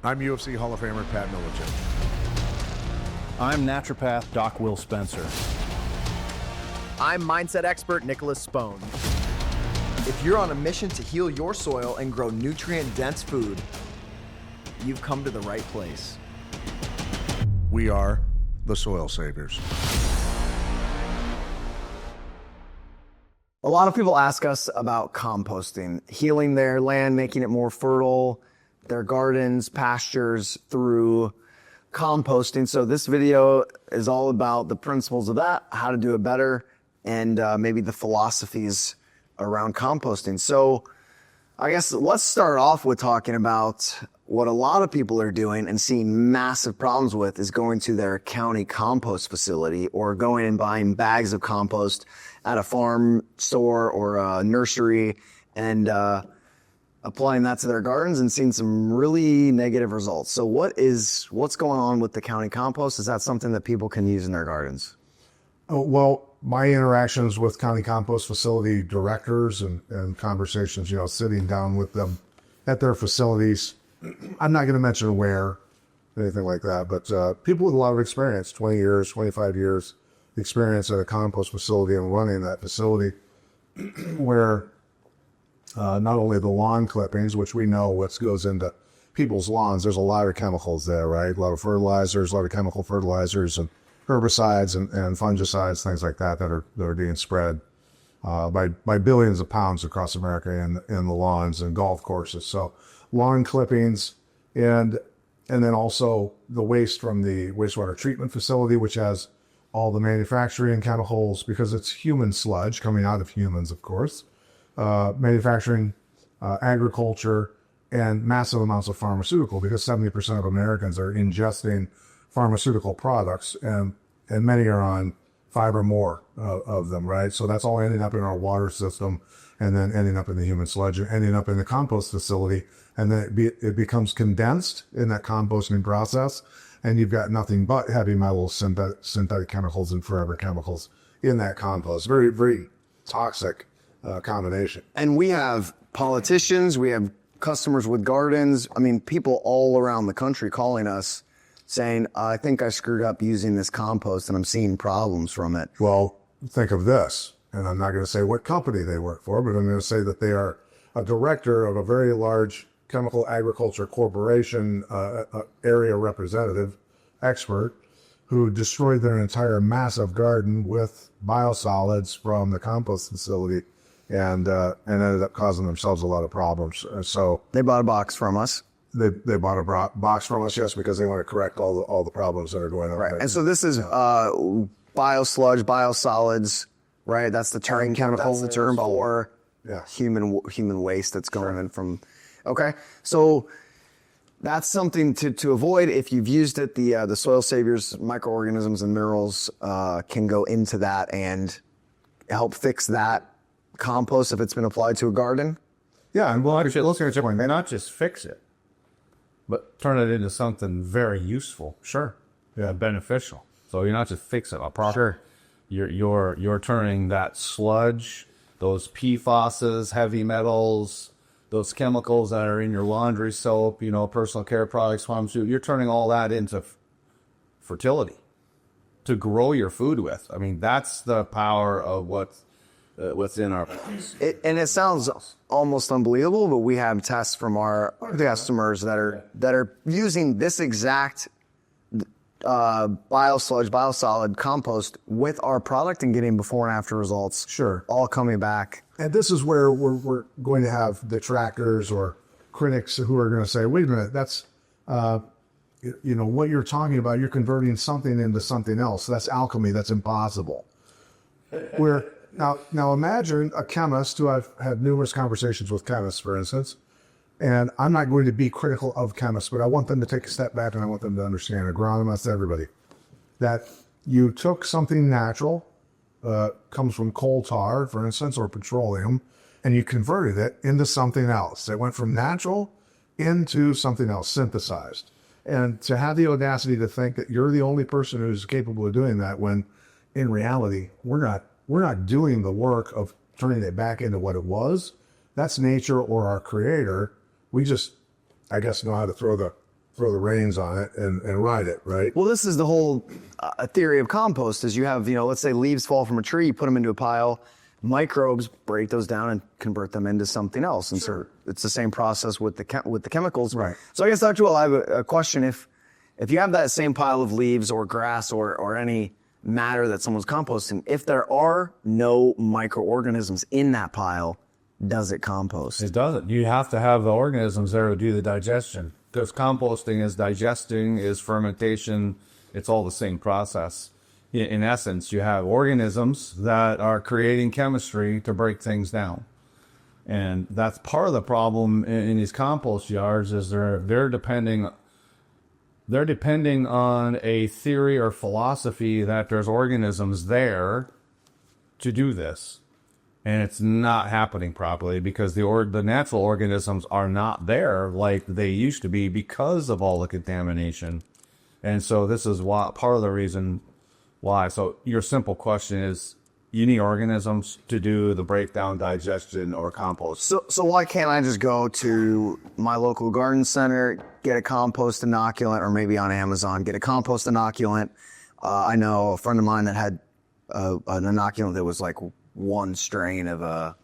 I'm UFC Hall of Famer Pat Millichen. I'm naturopath Doc Will Spencer. I'm mindset expert Nicholas Spohn. If you're on a mission to heal your soil and grow nutrient-dense food, you've come to the right place. We are the Soil Saviors. A lot of people ask us about composting, healing their land, making it more fertile, their gardens, pastures through composting. So this video is all about the principles of that, how to do it better, and maybe the philosophies around composting. So I guess let's start off with talking about what a lot of people are doing and seeing massive problems with is going to their county compost facility or going and buying bags of compost at a farm store or a nursery and applying that to their gardens and seeing some really negative results. So what's going on with the county compost? Is that something that people can use in their gardens? Oh, well, my interactions with county compost facility directors and conversations, sitting down with them at their facilities, I'm not going to mention where, anything like that, but people with a lot of experience, 20 years, 25 years experience at a compost facility and running that facility where not only the lawn clippings, which we know what goes into people's lawns, there's a lot of chemicals there, right? A lot of fertilizers, a lot of chemical fertilizers and herbicides and fungicides, things like that that are being spread by billions of pounds across America in the lawns and golf courses. So lawn clippings and then also the waste from the wastewater treatment facility, which has all the manufacturing chemicals because it's human sludge coming out of humans, of course. Manufacturing, agriculture, and massive amounts of pharmaceutical because 70% of Americans are ingesting pharmaceutical products and many are on 5 or more of them, right? So that's all ending up in our water system and then ending up in the human sludge and ending up in the compost facility. And then it becomes condensed in that composting process. And you've got nothing but heavy metals, synthetic chemicals, and forever chemicals in that compost. Very, very toxic combination. And we have politicians, we have customers with gardens. I mean, people all around the country calling us saying, I think I screwed up using this compost and I'm seeing problems from it. Well, think of this, and I'm not going to say what company they work for, but I'm going to say that they are a director of a very large chemical agriculture corporation, area representative, expert, who destroyed their entire massive garden with biosolids from the compost facility and ended up causing themselves a lot of problems. So they bought a box from us. They bought a box from us, yes, because they want to correct all the problems that are going on. Right. And so this is biosludge, biosolids, right? That's the term. That's the term for human waste that's going in from. Okay. So that's something to avoid. If you've used it, the Soil Saviors microorganisms and minerals can go into that and help fix that compost if it's been applied to a garden. Yeah, and well, actually, looking at your point, they not just fix it, but turn it into something very useful. Sure. Yeah, beneficial. So you're not just fixing a problem. Sure. You're turning that sludge, those PFASs, heavy metals, those chemicals that are in your laundry soap, personal care products, pharmaceuticals, you're turning all that into fertility to grow your food with. I mean, that's the power of what's in our bodies. And it sounds almost unbelievable, but we have tests from our customers that are using this exact biosludge, biosolid compost with our product and getting before and after results. Sure. All coming back. And this is where we're going to have detractors or critics who are going to say, wait a minute, that's, what you're talking about, you're converting something into something else. That's alchemy. That's impossible. Now imagine a chemist who I've had numerous conversations with chemists, for instance, and I'm not going to be critical of chemists, but I want them to take a step back and I want them to understand, agronomists, everybody, that you took something natural, comes from coal tar, for instance, or petroleum, and you converted it into something else. It went from natural into something else, synthesized. And to have the audacity to think that you're the only person who's capable of doing that when in reality, we're not doing the work of turning it back into what it was. That's nature or our creator. We just, I guess, know how to throw the throw the reins on it and ride it, right? Well, this is the whole theory of compost is you have, let's say leaves fall from a tree, you put them into a pile, microbes break those down and convert them into something else. And so it's the same process with the chemicals. Right. So I guess, Dr. Will, I have a question. If you have that same pile of leaves or grass or any matter that someone's composting, if there are no microorganisms in that pile, does it compost? It doesn't. You have to have the organisms there to do the digestion. Because composting is digesting, is fermentation. It's all the same process. In essence, you have organisms that are creating chemistry to break things down. And that's part of the problem in these compost yards is they're depending on a theory or philosophy that there's organisms there to do this. And it's not happening properly because the natural organisms are not there like they used to be because of all the contamination. And so this is part of the reason why. So your simple question is, you need organisms to do the breakdown, digestion, or compost. So why can't I just go to my local garden center, get a compost inoculant, or maybe on Amazon, get a compost inoculant? I know a friend of mine that had an inoculant that was like one strain of a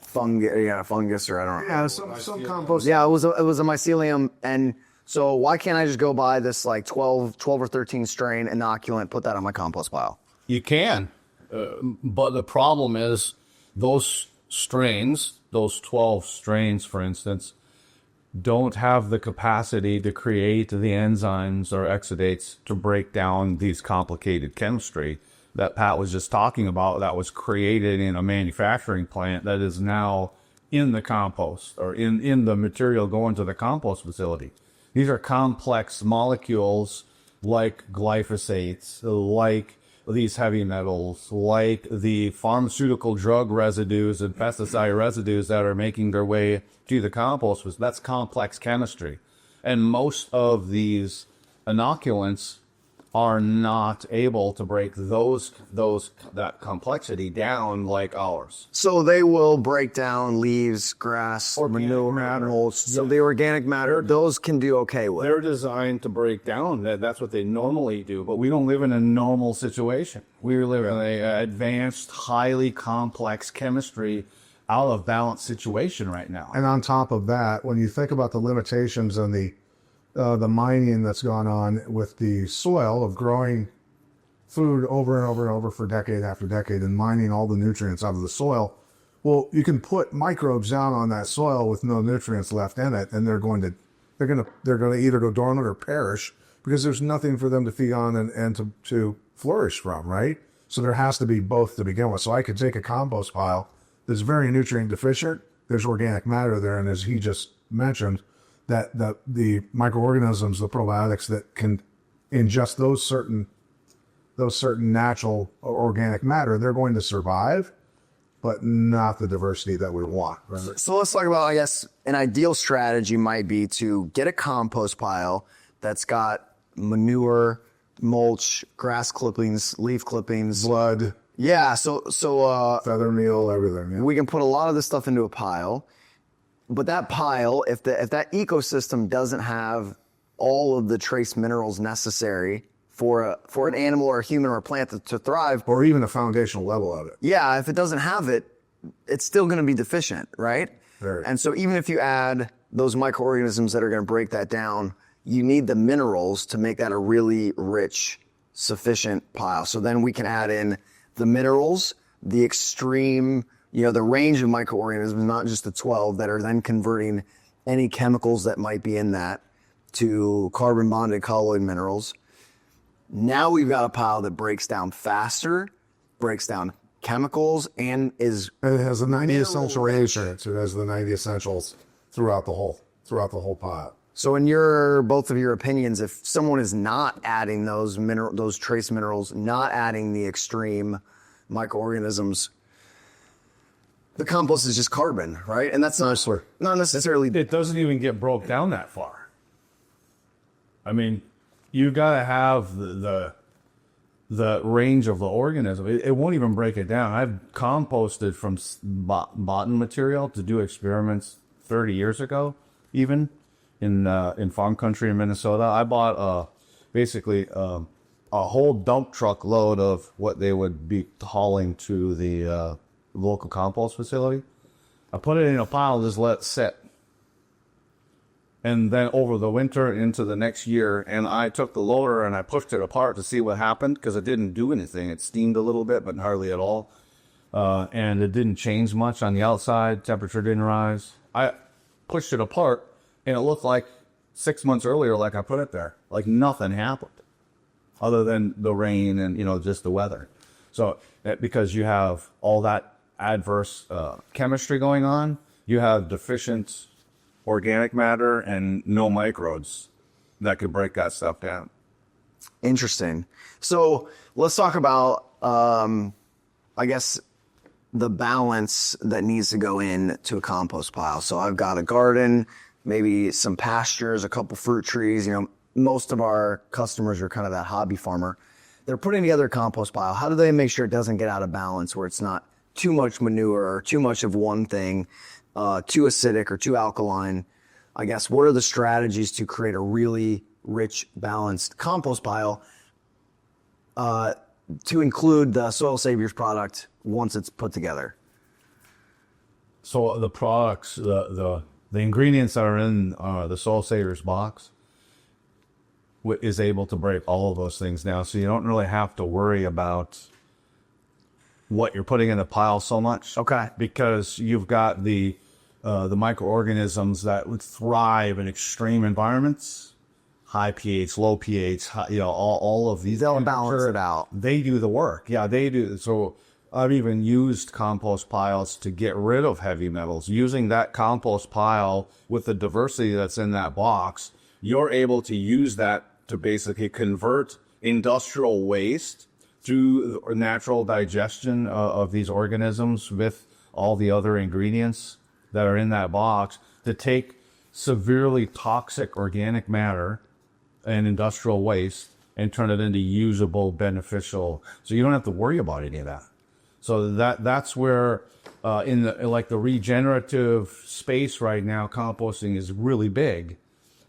fungus, or I don't know. Yeah, some compost. Yeah, it was a mycelium. And so why can't I just go buy this like 12 or 13 strain inoculant, put that on my compost pile? You can, but the problem is those strains, those 12 strains, for instance, don't have the capacity to create the enzymes or exudates to break down these complicated chemistry that Pat was just talking about that was created in a manufacturing plant that is now in the compost or in the material going to the compost facility. These are complex molecules like glyphosates, like these heavy metals, like the pharmaceutical drug residues and pesticide residues that are making their way to the compost. That's complex chemistry. And most of these inoculants are not able to break that complexity down like ours. So they will break down leaves, grass, manure, mulch. So the organic matter, those can do okay with. They're designed to break down. That's what they normally do. But we don't live in a normal situation. We live in an advanced, highly complex chemistry, out of balance situation right now. And on top of that, when you think about the limitations and the mining that's gone on with the soil of growing food over and over and over for decade after decade and mining all the nutrients out of the soil, well, you can put microbes down on that soil with no nutrients left in it, and they're going to either go dormant or perish because there's nothing for them to feed on and to flourish from, right? So there has to be both to begin with. So I could take a compost pile that's very nutrient deficient. There's organic matter there, and as he just mentioned, that the microorganisms, the probiotics that can ingest those certain natural organic matter, they're going to survive, but not the diversity that we want. Right? So let's talk about, I guess, an ideal strategy might be to get a compost pile that's got manure, mulch, grass clippings, leaf clippings, Blood, yeah. So feather meal, everything. Yeah. we can put a lot of this stuff into a pile. But that pile, if that ecosystem doesn't have all of the trace minerals necessary for an animal or a human or a plant to thrive, Or even a foundational level of it. yeah, if it doesn't have it, it's still going to be deficient, right? Very. And so even if you add those microorganisms that are going to break that down, you need the minerals to make that a really rich, sufficient pile. So then we can add in the minerals, the extreme, the range of microorganisms, not just the 12 that are then converting any chemicals that might be in that to carbon bonded colloid minerals. Now we've got a pile that breaks down faster, breaks down chemicals, and is And it has the 90 essential nutrients. It has the 90 essentials throughout the whole pot. So in both of your opinions, if someone is not adding those trace minerals, not adding the extreme microorganisms, the compost is just carbon, right? And that's not necessarily. It doesn't even get broke down that far. I mean, you got to have the range of the organism. It won't even break it down. I've composted from bottom material to do experiments 30 years ago, even. in farm country in Minnesota. I bought basically a whole dump truck load of what they would be hauling to the local compost facility. I put it in a pile, just let it sit. And then over the winter into the next year, and I took the loader and I pushed it apart to see what happened, because it didn't do anything. It steamed a little bit, but hardly at all. And it didn't change much on the outside. Temperature didn't rise. I pushed it apart, and it looked like 6 months earlier, like I put it there. Like nothing happened, other than the rain and, just the weather. So because you have all that adverse chemistry going on, you have deficient organic matter and no microbes that could break that stuff down. Interesting. So let's talk about, I guess, the balance that needs to go into a compost pile. So I've got a garden, maybe some pastures, a couple fruit trees. Most of our customers are kind of that hobby farmer. They're putting together a compost pile. How do they make sure it doesn't get out of balance, where it's not too much manure or too much of one thing, too acidic or too alkaline? I guess, what are the strategies to create a really rich, balanced compost pile to include the Soil Saviors product once it's put together? So the products, the ingredients that are in the Soil Saviors box is able to break all of those things down. So you don't really have to worry about what you're putting in the pile so much. Okay. Because you've got the microorganisms that would thrive in extreme environments, high pH, low pH, all of these. They'll balance it out. They do the work. Yeah, they do. So I've even used compost piles to get rid of heavy metals. Using that compost pile with the diversity that's in that box, you're able to use that to basically convert industrial waste to natural digestion of these organisms with all the other ingredients that are in that box, to take severely toxic organic matter and industrial waste and turn it into usable, beneficial. So you don't have to worry about any of that. So that's where in the regenerative space right now, composting is really big,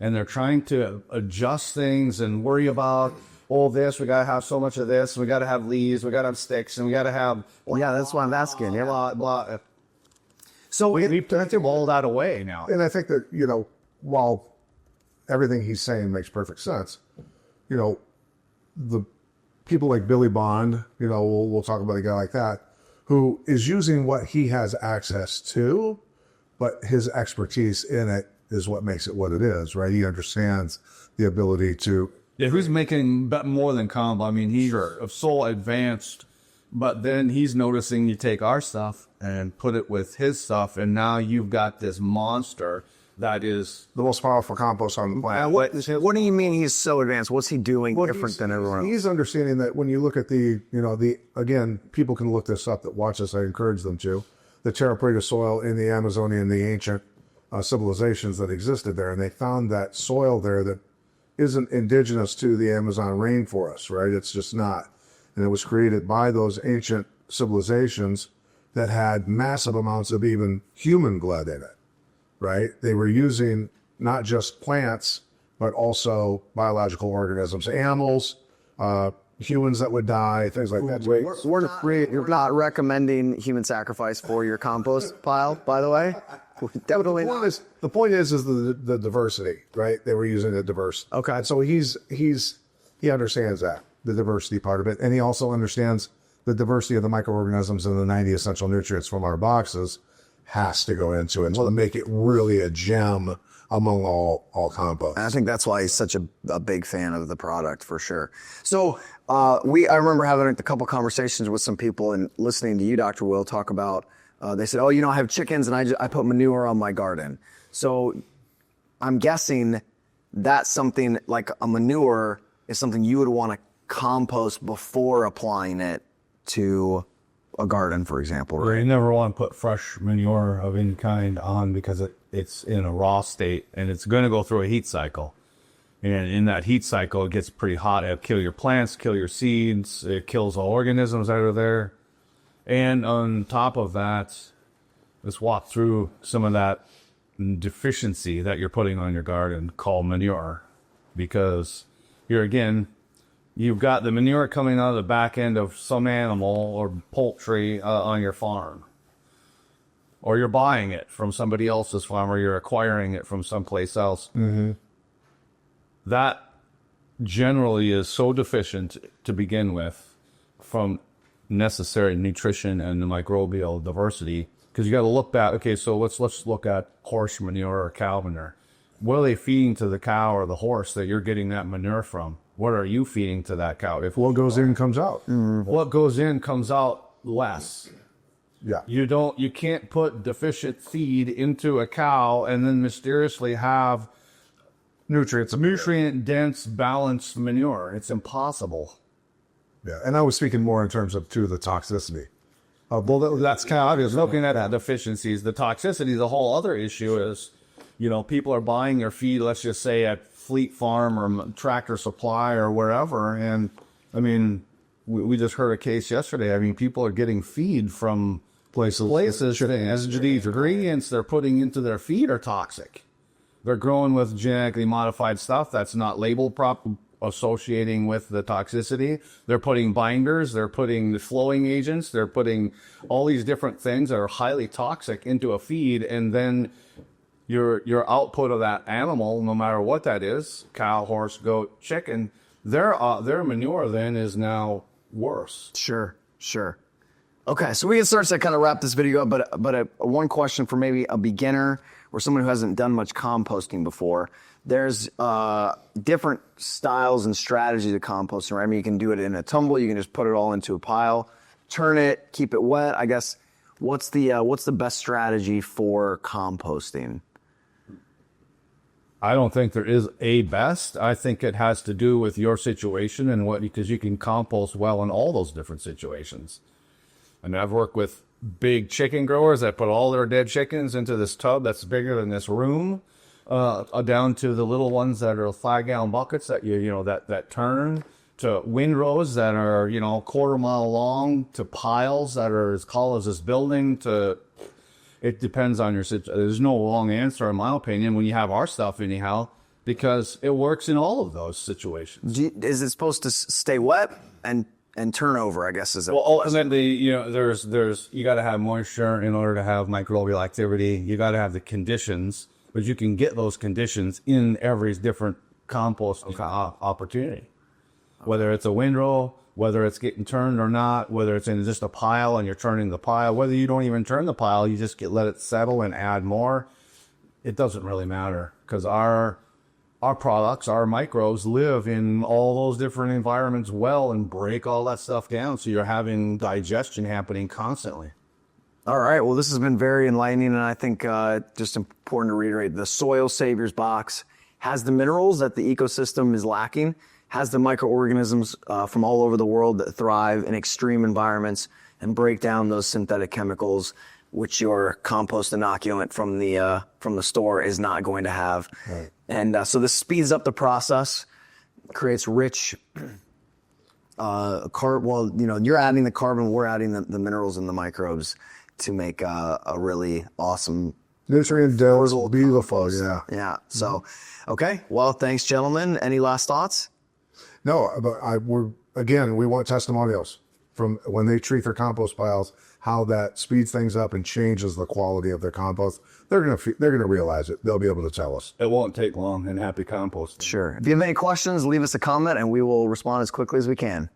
and they're trying to adjust things and worry about all this. We got to have so much of this. We got to have leaves. We got to have sticks, and we got to have. Well, yeah, that's what I'm asking. Blah, blah. So We've turned all that away now. And I think that, while everything he's saying makes perfect sense, the people like Billy Bond, we'll talk about a guy like that, who is using what he has access to, but his expertise in it is what makes it what it is, right? He understands the ability to. Yeah, who's making more than comp? I mean, he's so advanced, but then he's noticing you take our stuff and put it with his stuff, and now you've got this monster that is The most powerful compost on the planet. what do you mean he's so advanced? What's he doing different than everyone else? He's understanding that when you look at again, people can look this up that watch this, I encourage them to, the terra preta soil in the Amazonian, the ancient civilizations that existed there, and they found that soil there that isn't indigenous to the Amazon rainforest, right? It's just not. And it was created by those ancient civilizations that had massive amounts of even human blood in it, right? They were using not just plants, but also biological organisms, animals, humans that would die, things like that. You're not recommending human sacrifice for your compost pile, by the way? Definitely not. The point is the diversity, right? They were using the diverse. Okay. And so he understands that, the diversity part of it. And he also understands the diversity of the microorganisms and the 90 essential nutrients from our boxes has to go into it to make it really a gem among all compost. And I think that's why he's such a big fan of the product, for sure. So I remember having a couple conversations with some people and listening to you, Dr. Will, talk about, they said, I have chickens and I put manure on my garden. So I'm guessing that's something like a manure is something you would want to compost before applying it to a garden, for example, right? You never want to put fresh manure of any kind on because it's in a raw state and it's going to go through a heat cycle. And in that heat cycle, it gets pretty hot. It'll kill your plants, kill your seeds. It kills all organisms that are there. And on top of that, let's walk through some of that deficiency that you're putting on your garden called manure, because you've got the manure coming out of the back end of some animal or poultry on your farm, or you're buying it from somebody else's farm, or you're acquiring it from someplace else. That generally is so deficient to begin with from necessary nutrition and the microbial diversity, because you got to look back. Okay, so let's look at horse manure or cow manure. What are they feeding to the cow or the horse that you're getting that manure from? What are you feeding to that cow? If What goes in comes out. what goes in comes out less. Yeah. You can't put deficient feed into a cow and then mysteriously have nutrient dense balanced manure. It's impossible. Yeah. And I was speaking more in terms of, too, the toxicity. Well, that's kind of obvious. Looking at that deficiencies, the toxicity, the whole other issue is, people are buying their feed, let's just say at Fleet Farm or Tractor Supply or wherever. And I mean, we just heard a case yesterday. I mean, people are getting feed from places as the ingredients they're putting into their feed are toxic. They're growing with genetically modified stuff that's not labeled properly, associating with the toxicity. They're putting binders, they're putting the flowing agents, they're putting all these different things that are highly toxic into a feed, and then your output of that animal, no matter what that is, cow, horse, goat, chicken, their manure then is now worse. Sure. Okay, so we can start to kind of wrap this video up, but one question for maybe a beginner or someone who hasn't done much composting before. There's different styles and strategies of composting, right? I mean, you can do it in a tumble. You can just put it all into a pile, turn it, keep it wet. I guess what's the best strategy for composting? I don't think there is a best. I think it has to do with your situation and because you can compost well in all those different situations. I mean, I've worked with big chicken growers that put all their dead chickens into this tub that's bigger than this room, down to the little ones that are 5-gallon buckets that that turn, to windrows that are a quarter mile long, to piles that are as tall as this building. It depends on your situation. There's no wrong answer, in my opinion, when you have our stuff anyhow, because it works in all of those situations. Is it supposed to stay wet and turn over, I guess, is it? Well, ultimately, there's you got to have moisture in order to have microbial activity. You got to have the conditions, but you can get those conditions in every different compost opportunity. Whether it's a windrow, whether it's getting turned or not, whether it's in just a pile and you're turning the pile, whether you don't even turn the pile, you just let it settle and add more. It doesn't really matter, because our products, our microbes, live in all those different environments well and break all that stuff down. So you're having digestion happening constantly. All right. Well, this has been very enlightening. And I think just important to reiterate, the Soil Saviors box has the minerals that the ecosystem is lacking, has the microorganisms from all over the world that thrive in extreme environments and break down those synthetic chemicals, which your compost inoculant from the store is not going to have. Right. And so this speeds up the process, creates rich you're adding the carbon, we're adding the minerals and the microbes to make a really awesome, nutrient dense, beautiful compost. Yeah. So, okay. Well, thanks, gentlemen. Any last thoughts? No, but we want testimonials from when they treat their compost piles, how that speeds things up and changes the quality of their compost. They're gonna realize it. They'll be able to tell us. It won't take long, and happy composting. Sure. If you have any questions, leave us a comment and we will respond as quickly as we can.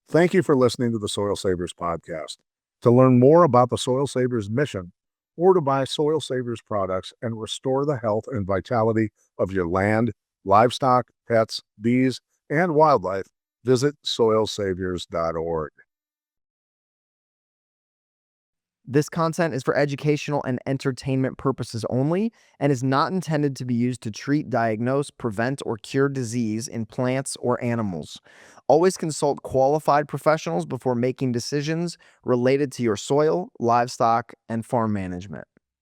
Thank you for listening to the Soil Savers podcast. To learn more about the Soil Savers mission, or to buy Soil Savers products and restore the health and vitality of your land, livestock, pets, bees, and wildlife, visit soilsaviors.org. This content is for educational and entertainment purposes only and is not intended to be used to treat, diagnose, prevent, or cure disease in plants or animals. Always consult qualified professionals before making decisions related to your soil, livestock, and farm management.